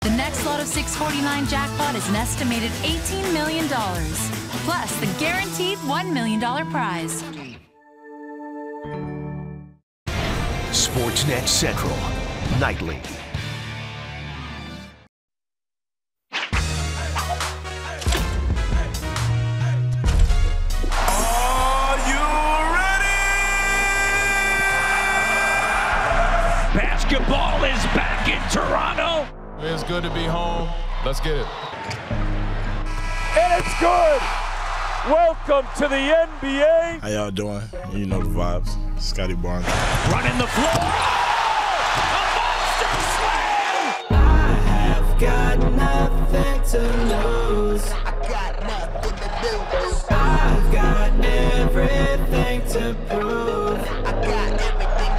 The next lot of 649 jackpot is an estimated $18 million, plus the guaranteed $1 million prize. Sportsnet Central, nightly. Are you ready? Basketball is back in Toronto. It's good to be home. Let's get it. And it's good. Welcome to the NBA. How y'all doing? You know the vibes. Scotty Barnes. Running the floor. A monster slam. I have got nothing to lose. I got nothing to lose. I've got everything to prove. I got everything to prove.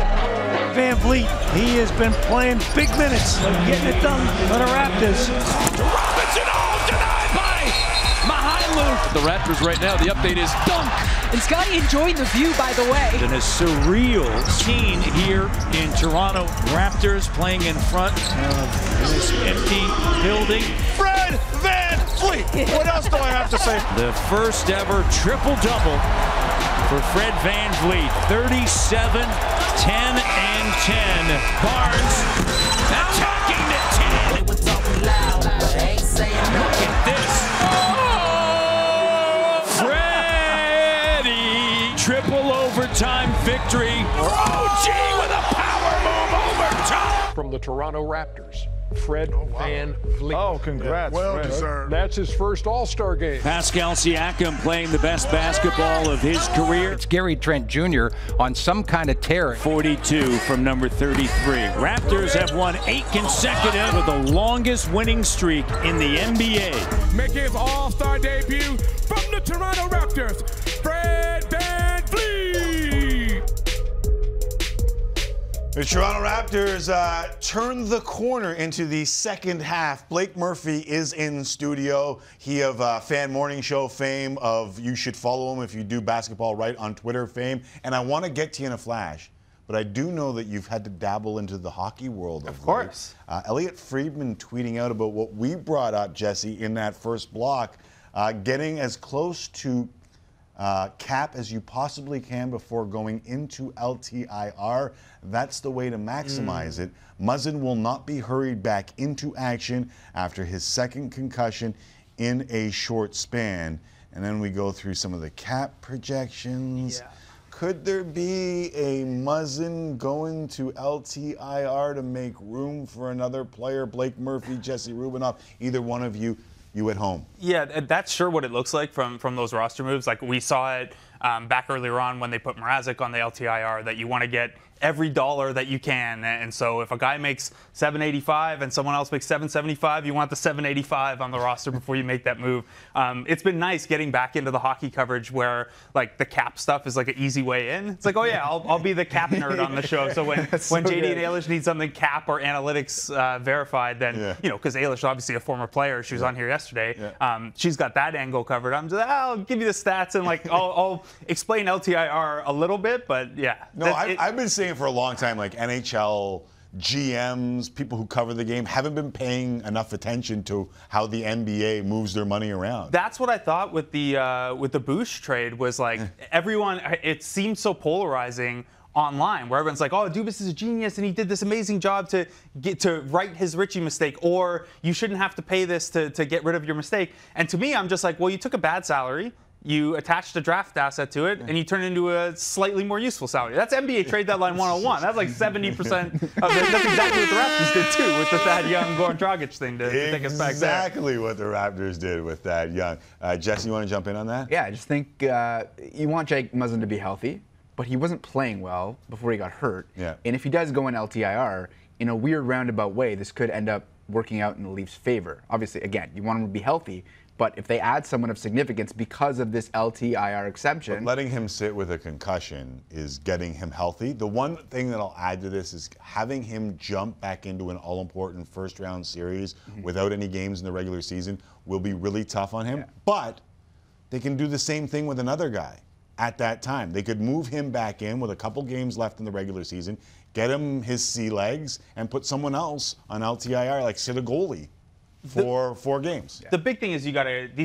Van Vliet, he has been playing big minutes, getting it done for the Raptors. Robinson, denied by Mahailu. The Raptors right now, the update is dunk. And Scotty enjoying the view, by the way. In a surreal scene here in Toronto. Raptors playing in front of this empty building. Fred Van Vliet. What else do I have to say? The first ever triple-double for Fred Van Vliet. 37, 10, and 10. Barnes attacking the 10. They were talking loud, but they ain't saying Look nothing. at this. Freddie. Triple overtime victory. OG with a power move over top. From the Toronto Raptors, Fred Van Vliet. Oh, congrats. Well deserved. That's his first All-Star game. Pascal Siakam playing the best basketball of his career. It's Gary Trent Jr. on some kind of tear. 42 from number 33. Raptors have won 8 consecutive with the longest winning streak in the NBA. Making his All-Star debut from the Toronto Raptors, Fred Van Vliet. The Toronto Raptors turned the corner into the second half. Blake Murphy is in studio. He of Fan Morning Show fame, of you should follow him if you do basketball right on Twitter fame. And I want to get to you in a flash, but I do know that you've had to dabble into the hockey world. Of course. Elliot Friedman tweeting out about what we brought up, Jesse, in that first block, getting as close to cap as you possibly can before going into LTIR. That's the way to maximize it. Muzzin will not be hurried back into action after his second concussion in a short span. And then we go through some of the cap projections. Yeah. Could there be a Muzzin going to LTIR to make room for another player? Blake Murphy, Jesse Rubinoff, either one of you at home. Yeah, that's sure what it looks like from those roster moves. Like we saw it back earlier on when they put Mrazek on the LTIR, that you want to get every dollar that you can. And so if a guy makes $785 and someone else makes $775, you want the $785 on the roster before you make that move. It's been nice getting back into the hockey coverage where like the cap stuff is like an easy way in. It's like, oh yeah, I'll be the cap nerd on the show. So when JD and Eilish need something cap or analytics verified, then you know, because Eilish is obviously a former player, she was on here yesterday. She's got that angle covered. I'm just, I'll give you the stats and like I'll explain LTIR a little bit, but yeah. No, I've been saying for a long time, like NHL GMs, people who cover the game, haven't been paying enough attention to how the NBA moves their money around. That's what I thought with the Bush trade was like everyone. It seemed so polarizing online, where everyone's like, "Oh, Dubas is a genius, and he did this amazing job to get to right his Richie mistake," or "You shouldn't have to pay this to get rid of your mistake." And to me, I'm just like, "Well, you took a bad salary." You attached a draft asset to it, and you turn it into a slightly more useful salary. That's NBA trade deadline 101. That's like 70% of it. That's exactly what the Raptors did too with the Thad Young, Goran Dragic thing to take us back there. Exactly what the Raptors did with Thad Young. Jesse, you want to jump in on that? Yeah, I just think you want Jake Muzzin to be healthy, but he wasn't playing well before he got hurt. Yeah. And if he does go in LTIR, in a weird roundabout way, this could end up working out in the Leafs' favor. Obviously, again, you want him to be healthy, but if they add someone of significance because of this LTIR exemption. But letting him sit with a concussion is getting him healthy. The one thing that I'll add to this is having him jump back into an all-important first-round series without any games in the regular season will be really tough on him. Yeah. But they can do the same thing with another guy at that time. They could move him back in with a couple games left in the regular season, get him his sea legs, and put someone else on LTIR, like sit a goalie for 4 games. The big thing is these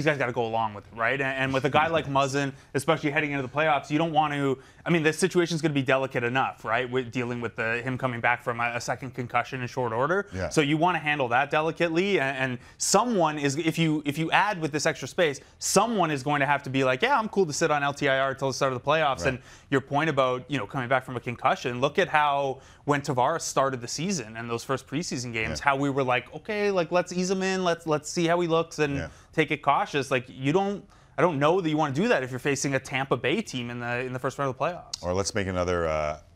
guys got to go along with it, right? And with a guy like Muzzin, especially heading into the playoffs, you don't want to. I mean, the situation's going to be delicate enough, right? With dealing with him coming back from a second concussion in short order. Yeah. So you want to handle that delicately. And someone is, if you add with this extra space, someone is going to have to be like, yeah, I'm cool to sit on LTIR until the start of the playoffs. Right. And your point about coming back from a concussion, look at how when Tavares started the season and those first preseason games, how we were like, okay, like let's ease him in, let's see how he looks and take it cautious. Like I don't know that you want to do that if you're facing a Tampa Bay team in the first round of the playoffs. Or let's make another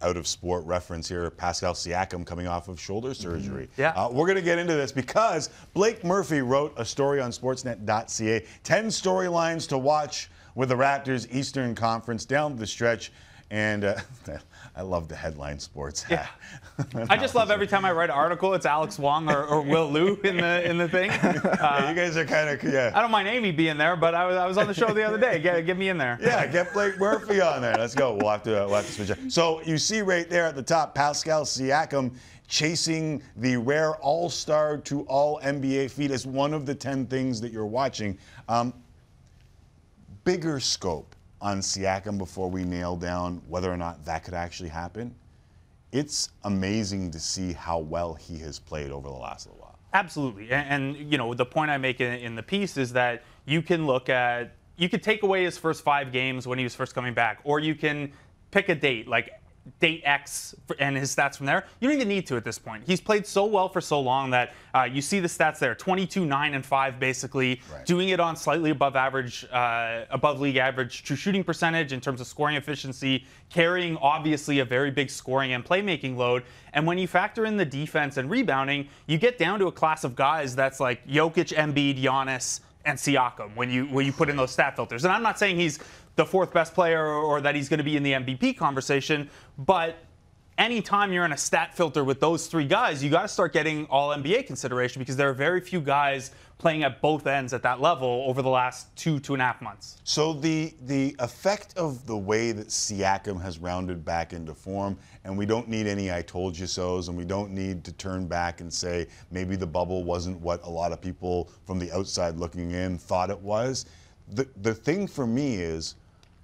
out-of-sport reference here. Pascal Siakam coming off of shoulder surgery. Yeah. We're going to get into this because Blake Murphy wrote a story on Sportsnet.ca. 10 storylines to watch with the Raptors Eastern Conference down the stretch. And I love the headline sports. Yeah. I just love every time I write an article, it's Alex Wong or Will Liu in the thing. You guys are kind of, I don't mind Amy being there, but I was on the show the other day. Get me in there. Yeah, get Blake Murphy on there. Let's go. We'll have to switch up. So you see right there at the top, Pascal Siakam chasing the rare all-star to all-NBA feat as one of the 10 things that you're watching. Bigger scope on Siakam before we nail down whether or not that could actually happen. It's amazing to see how well he has played over the last little while. Absolutely. And the point I make in the piece is that you could take away his first 5 games when he was first coming back, or you can pick a date, like date X and his stats from there. You don't even need to at this point. He's played so well for so long that you see the stats there, 22, 9, and 5 basically, doing it on slightly above league average true shooting percentage in terms of scoring efficiency, carrying obviously a very big scoring and playmaking load. And when you factor in the defense and rebounding, you get down to a class of guys that's like Jokic, Embiid, Giannis, and Siakam when you put in those stat filters. And I'm not saying he's the 4th best player or that he's going to be in the MVP conversation, but anytime you're in a stat filter with those 3 guys, you got to start getting all NBA consideration because there are very few guys playing at both ends at that level over the last 2.5 months. So the effect of the way that Siakam has rounded back into form, and we don't need any I told you so's, and we don't need to turn back and say maybe the bubble wasn't what a lot of people from the outside looking in thought it was. The thing for me is,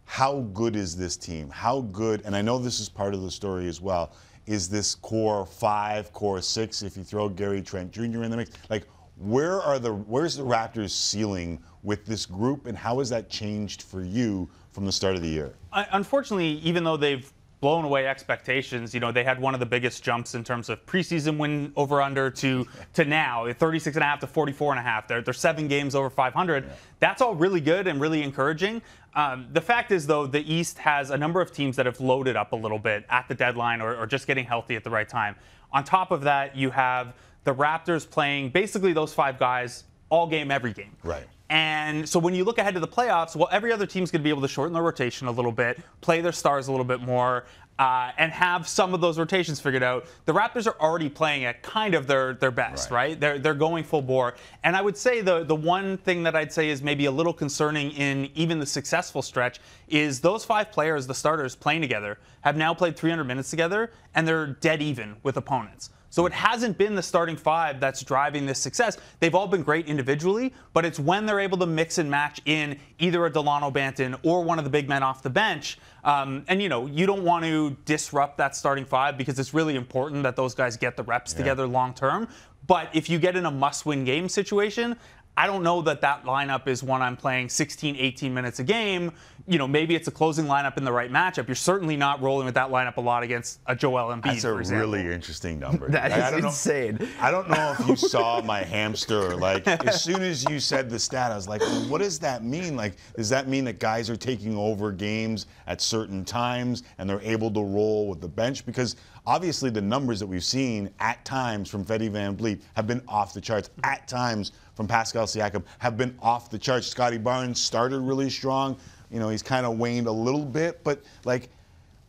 how good is this team? How good, and I know this is part of the story as well, is this core 5, core 6, if you throw Gary Trent Jr. in the mix? Like, where's the Raptors' ceiling with this group, and how has that changed for you from the start of the year? Unfortunately, even though they've blown away expectations, they had one of the biggest jumps in terms of preseason win over under to now, 36.5 to 44.5. They're 7 games over 500. That's all really good and really encouraging. The fact is, though, the East has a number of teams that have loaded up a little bit at the deadline or just getting healthy at the right time. On top of that, you have the Raptors playing basically those 5 guys all game, every game. Right. And so when you look ahead to the playoffs, well, every other team's going to be able to shorten their rotation a little bit, play their stars a little bit more, and have some of those rotations figured out. The Raptors are already playing at kind of their best, right? They're going full bore. And I would say the one thing that I'd say is maybe a little concerning in even the successful stretch is those 5 players, the starters playing together, have now played 300 minutes together, and they're dead even with opponents. So it hasn't been the starting 5 that's driving this success. They've all been great individually, but it's when they're able to mix and match in either a Delano Banton or one of the big men off the bench. And you don't want to disrupt that starting 5 because it's really important that those guys get the reps together long term. But if you get in a must-win game situation, I don't know that lineup is one I'm playing 16, 18 minutes a game. Maybe it's a closing lineup in the right matchup. You're certainly not rolling with that lineup a lot against a Joel Embiid, That's for example. Really interesting number. That is insane. I don't know if you saw my hamster. Like, as soon as you said the stat, I was like, well, what does that mean? Like, does that mean that guys are taking over games at certain times and they're able to roll with the bench? Because obviously the numbers that we've seen at times from Freddie VanVleet have been off the charts. At times from Pascal Siakam have been off the charts. Scotty Barnes started really strong. He's kind of waned a little bit, but like,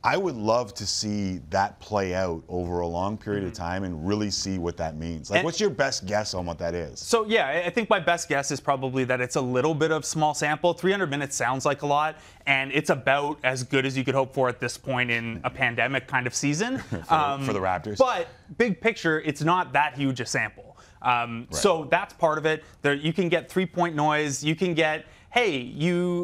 I would love to see that play out over a long period of time and really see what that means. Like, what's your best guess on what that is? So, yeah, I think my best guess is probably that it's a little bit of small sample. 300 minutes sounds like a lot, and it's about as good as you could hope for at this point in a pandemic kind of season. for the Raptors. But big picture, it's not that huge a sample. So that's part of it. You can get three-point noise. You can get, hey,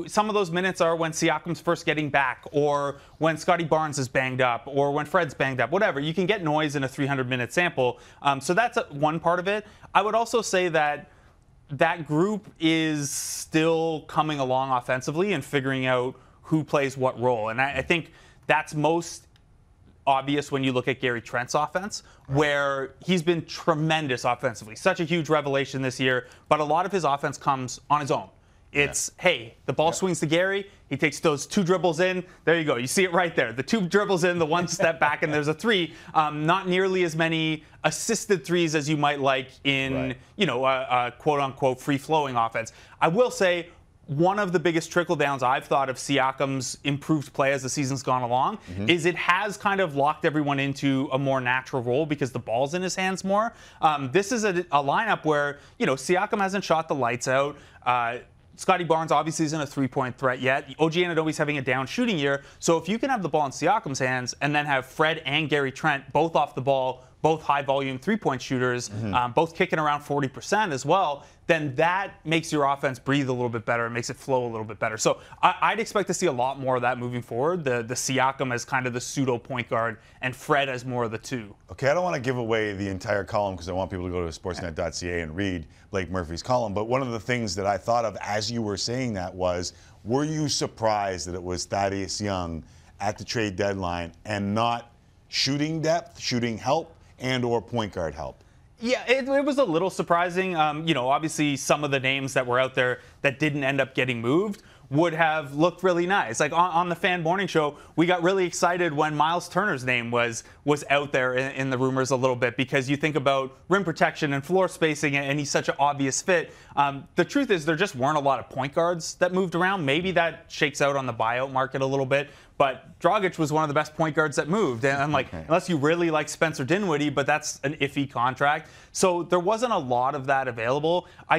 some of those minutes are when Siakam's first getting back, or when Scotty Barnes is banged up, or when Fred's banged up, whatever. You can get noise in a 300-minute sample. So that's one part of it. I would also say that that group is still coming along offensively and figuring out who plays what role. And I think that's most obvious when you look at Gary Trent's offense, where he's been tremendous offensively. Such a huge revelation this year, but a lot of his offense comes on his own. It's, hey, the ball swings to Gary. He takes those 2 dribbles in. There you go. You see it right there. The 2 dribbles in, the 1 step back, and there's a 3. Not nearly as many assisted threes as you might like in, a quote-unquote free-flowing offense. I will say, one of the biggest trickle downs I've thought of Siakam's improved play as the season's gone along is it has kind of locked everyone into a more natural role because the ball's in his hands more. This is a lineup where, Siakam hasn't shot the lights out. Scotty Barnes obviously isn't a three-point threat yet. OG Anunoby's having a down shooting year. So if you can have the ball in Siakam's hands and then have Fred and Gary Trent both off the ball, both high-volume three-point shooters, both kicking around 40% as well, then that makes your offense breathe a little bit better. It makes it flow a little bit better. So I'd expect to see a lot more of that moving forward. The Siakam as kind of the pseudo point guard and Fred as more of the 2. Okay, I don't want to give away the entire column because I want people to go to sportsnet.ca and read Blake Murphy's column. But one of the things that I thought of as you were saying that was, were you surprised that it was Thaddeus Young at the trade deadline and not shooting depth, shooting help, and or point guard help? Yeah, it was a little surprising. Obviously some of the names that were out there that didn't end up getting moved would have looked really nice. Like on the Fan Morning Show, we got really excited when Miles Turner's name was out there in the rumors a little bit, because you think about rim protection and floor spacing, and he's such an obvious fit. The truth is there just weren't a lot of point guards that moved around. Maybe that shakes out on the buyout market a little bit, but Dragic was one of the best point guards that moved. And I'm like, unless you really like Spencer Dinwiddie, but that's an iffy contract. So there wasn't a lot of that available. I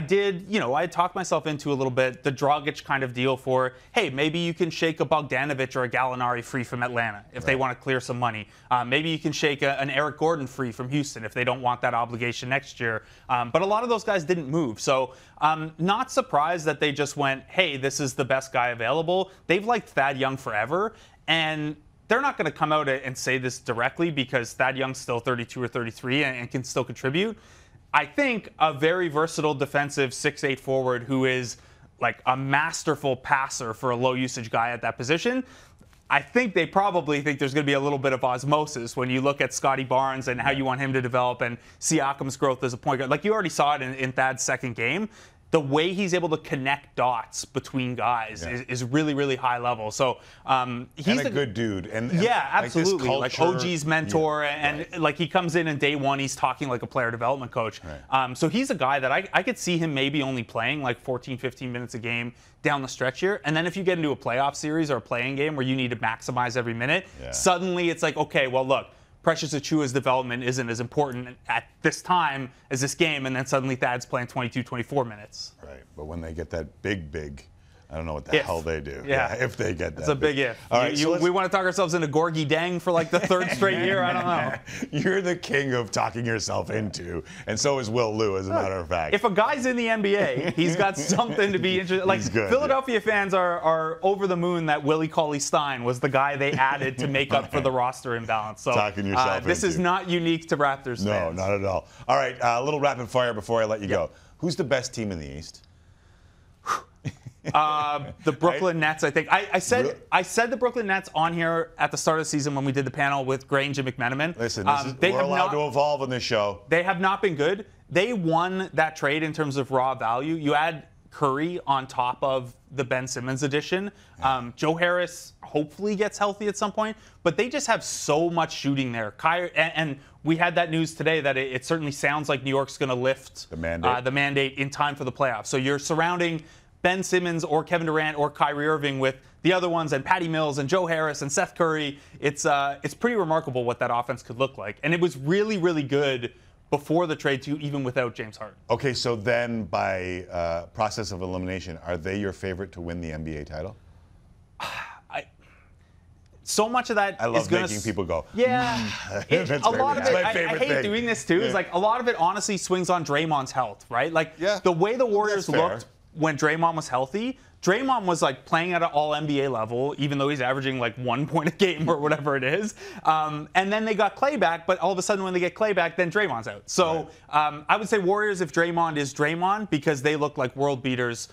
talked myself into a little bit the Dragic kind of deal for, hey, maybe you can shake a Bogdanovic or a Gallinari free from Atlanta if they want to clear some money. Maybe you can shake an Eric Gordon free from Houston if they don't want that obligation next year. But a lot of those guys didn't move. So I'm not surprised that they just went, hey, this is the best guy available. They've liked Thad Young forever. And they're not going to come out and say this directly because Thad Young's still 32 or 33 and can still contribute. I think a very versatile defensive 6'8 forward who is like a masterful passer for a low usage guy at that position, I think they probably think there's going to be a little bit of osmosis when you look at Scotty Barnes and how you want him to develop and Siakam's growth as a point guard. Like you already saw it in Thad's second game. The way he's able to connect dots between guys is really, really high level. So he's a good dude. And yeah, absolutely. Like OG's mentor, yeah, and like he comes in and day one, he's talking like a player development coach. Right. So he's a guy that I could see him maybe only playing like 14, 15 minutes a game down the stretch here. And then if you get into a playoff series or a playing game where you need to maximize every minute, suddenly it's like, okay, well, look, Precious Achiuwa's development isn't as important at this time as this game, and then suddenly Thad's playing 22, 24 minutes. Right, but when they get that big, I don't know what the hell they do. Yeah, if they get that. It's a big if. All right, we want to talk ourselves into Gorgie Deng for like the third straight year? I don't know. You're the king of talking yourself into, and so is Will Liu, as a matter of fact. If a guy's in the NBA, he's got something to be interested. Like Philadelphia fans are over the moon that Willie Cauley-Stein was the guy they added to make up for the roster imbalance. So talking yourself this is not unique to Raptors fans. No, not at all. All right, a little rapid fire before I let you go. Who's the best team in the East? The Brooklyn Nets, I think. I said the Brooklyn Nets on here at the start of the season when we did the panel with Grange and McMenamin. Listen, we're allowed to evolve on this show. They have not been good. They won that trade in terms of raw value. You add Curry on top of the Ben Simmons addition. Joe Harris hopefully gets healthy at some point, but they just have so much shooting there. And we had that news today that it certainly sounds like New York's going to lift the mandate in time for the playoffs. So you're surrounding Ben Simmons or Kevin Durant or Kyrie Irving with the other ones, and Patty Mills and Joe Harris and Seth Curry. It's pretty remarkable what that offense could look like. And it was really, really good before the trade too, even without James Harden. Okay, so then by process of elimination, are they your favorite to win the NBA title? so much of that I love is going making people go. Yeah. That's a lot of it, my I favorite hate thing. doing this too, is like a lot of it honestly swings on Draymond's health, right? Like the way the Warriors looked when Draymond was healthy, Draymond was like playing at an all NBA level, even though he's averaging like 1 point a game or whatever it is. And then they got Klay back, but all of a sudden when they get Klay back, then Draymond's out. So I would say Warriors if Draymond is Draymond, because they look like world beaters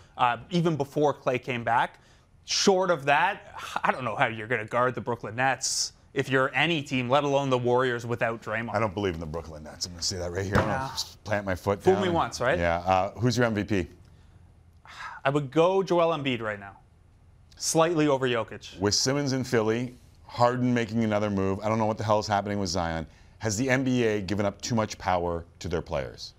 even before Klay came back. Short of that, I don't know how you're going to guard the Brooklyn Nets if you're any team, let alone the Warriors without Draymond. I don't believe in the Brooklyn Nets. I'm going to say that right here. I'm going to plant my foot Fool down. me once, right? Yeah. Who's your MVP? I would go Joel Embiid right now. Slightly over Jokic. With Simmons in Philly, Harden making another move, I don't know what the hell is happening with Zion. Has the NBA given up too much power to their players?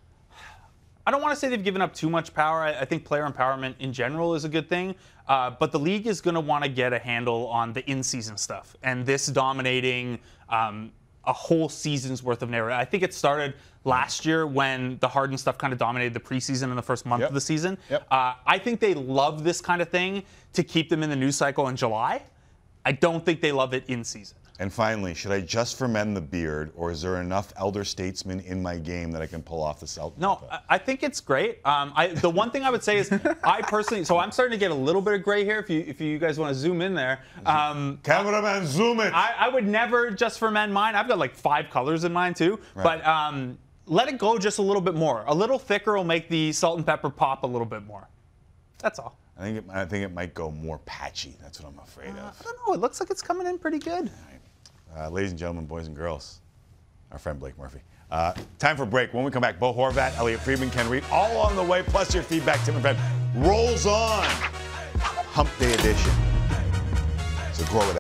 I don't want to say they've given up too much power. I think player empowerment in general is a good thing. But the league is going to want to get a handle on the in-season stuff. And this dominating a whole season's worth of narrative. I think it started last year when the Harden stuff kind of dominated the preseason in the first month of the season. I think they love this kind of thing to keep them in the news cycle in July. I don't think they love it in season. And finally, should I just ferment the beard, or is there enough elder statesman in my game that I can pull off the Celtics? No, I think it's great. The one thing I would say is, I personally, so I'm starting to get a little bit of gray hair. If you guys want to zoom in there, cameraman, zoom it. I would never just ferment mine. I've got like 5 colors in mine too, but let it go just a little bit more. A little thicker will make the salt and pepper pop a little bit more. That's all. I think it might go more patchy. That's what I'm afraid of. I don't know. It looks like it's coming in pretty good. Ladies and gentlemen, boys and girls, our friend Blake Murphy. Time for a break. When we come back, Bo Horvat, Elliot Friedman, Ken Reed, all on the way, plus your feedback. Tim and Ben rolls on. Hump Day edition. So grow it up.